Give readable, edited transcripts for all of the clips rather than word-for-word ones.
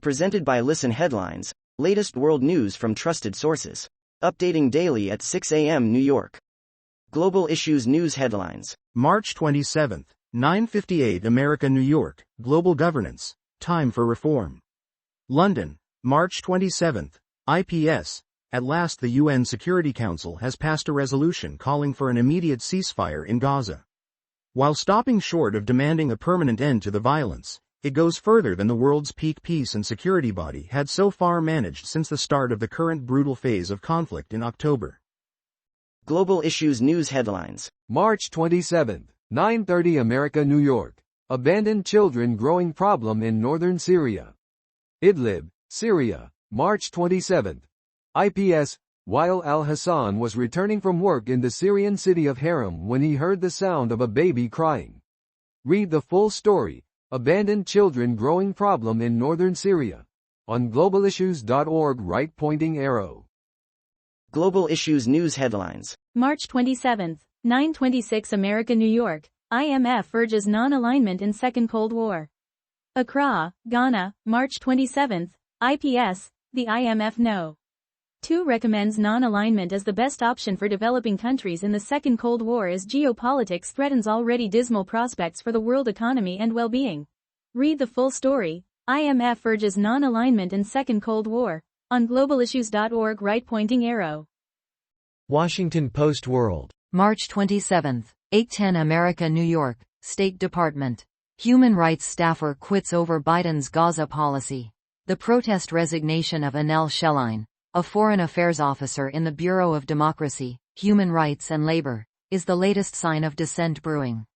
Presented by Listen Headlines, latest world news from trusted sources. Updating daily at 6 a.m. New York. Global Issues News Headlines. March 27, 9:58 America, New York. Global Governance. Time for Reform. London, March 27. IPS. At last the UN Security Council has passed a resolution calling for an immediate ceasefire in Gaza. While stopping short of demanding a permanent end to the violence, it goes further than the world's peak peace and security body had so far managed since the start of the current brutal phase of conflict in October. Global Issues News Headlines. March 27, 9:30 America, New York. Abandoned children growing problem in northern Syria. Idlib, Syria, March 27. IPS. While al-Hassan was returning from work in the Syrian city of Haram when he heard the sound of a baby crying. Read the full story. Abandoned children growing problem in northern Syria. On globalissues.org, right pointing arrow. Global Issues News Headlines. March 27, 9:26 America, New York. IMF urges non-alignment in Second Cold War. Accra, Ghana, March 27. IPS. The IMF No. 2 recommends non-alignment as the best option for developing countries in the Second Cold War as geopolitics threatens already dismal prospects for the world economy and well-being. Read the full story. IMF urges non-alignment in Second Cold War. On globalissues.org, right pointing arrow. Washington Post World. March 27, 8:10 America, New York. State Department. Human rights staffer quits over Biden's Gaza policy. The protest resignation of Anel Sheline, a foreign affairs officer in the Bureau of Democracy, Human Rights and Labor, is the latest sign of dissent brewing.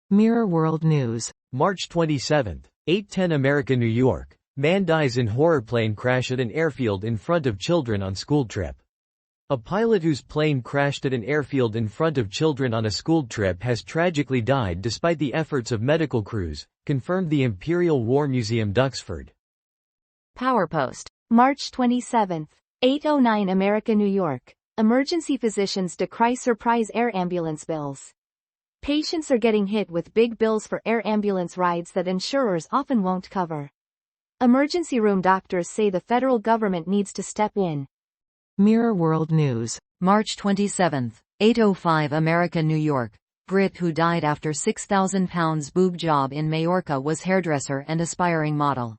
Mirror World News. March 27, 8:10 America, New York. Man dies in horror plane crash at an airfield in front of children on school trip. A pilot whose plane crashed at an airfield in front of children on a school trip has tragically died despite the efforts of medical crews, confirmed the Imperial War Museum, Duxford. PowerPost. March 27, 8:09 America, New York. Emergency physicians decry surprise air ambulance bills. Patients are getting hit with big bills for air ambulance rides that insurers often won't cover. Emergency room doctors say the federal government needs to step in. Mirror World News. March 27, 8:05 America, New York. Brit who died after £6,000 boob job in Majorca was hairdresser and aspiring model.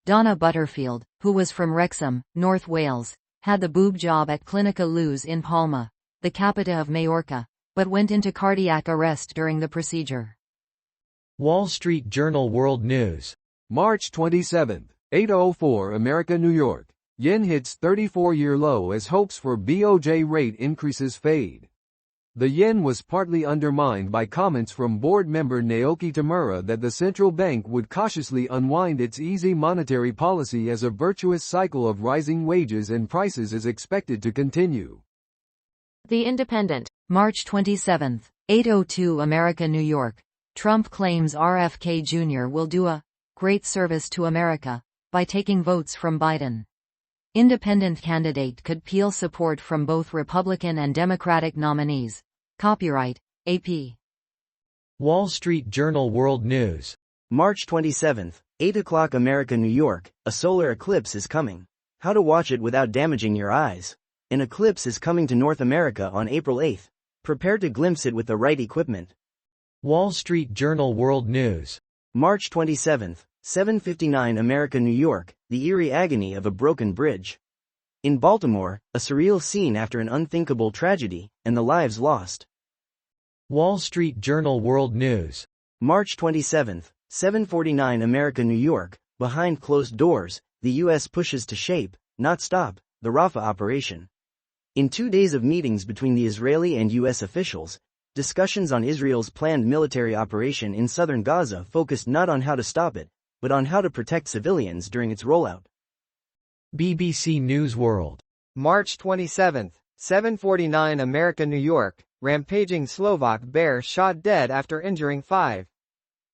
Donna Butterfield, who was from Wrexham, North Wales, had the boob job at Clínica Luz in Palma, the capital of Majorca, but went into cardiac arrest during the procedure. Wall Street Journal World News. March 27, 8:04 America, New York. Yen hits 34-year low as hopes for BOJ rate increases fade. The yen was partly undermined by comments from board member Naoki Tamura that the central bank would cautiously unwind its easy monetary policy as a virtuous cycle of rising wages and prices is expected to continue. The Independent. March 27, 8:02 America, New York. Trump claims RFK Jr. will do a great service to America by taking votes from Biden. Independent candidate could peel support from both Republican and Democratic nominees. Copyright, AP. Wall Street Journal World News. March 27, 8 o'clock America, New York. A solar eclipse is coming. How to watch it without damaging your eyes. An eclipse is coming to North America on April 8. Prepare to glimpse it with the right equipment. Wall Street Journal World News. March 27, 7:59 America, New York. The eerie agony of a broken bridge. In Baltimore, a surreal scene after an unthinkable tragedy, and the lives lost. Wall Street Journal World News. March 27, 7:49 America, New York. Behind closed doors, the U.S. pushes to shape, not stop, the Rafah operation. In 2 days of meetings between the Israeli and U.S. officials, discussions on Israel's planned military operation in southern Gaza focused not on how to stop it, but on how to protect civilians during its rollout. BBC News World. March 27, 7:49 America, New York. Rampaging Slovak bear shot dead after injuring 5.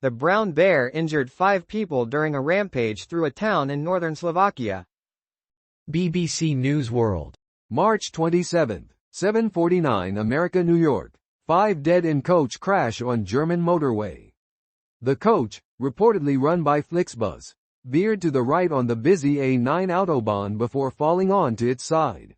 The brown bear injured 5 people during a rampage through a town in northern Slovakia. BBC News World. March 27, 7:49 America, New York. 5 dead in coach crash on German motorway. The coach, reportedly run by Flixbus, veered to the right on the busy A9 autobahn before falling onto its side.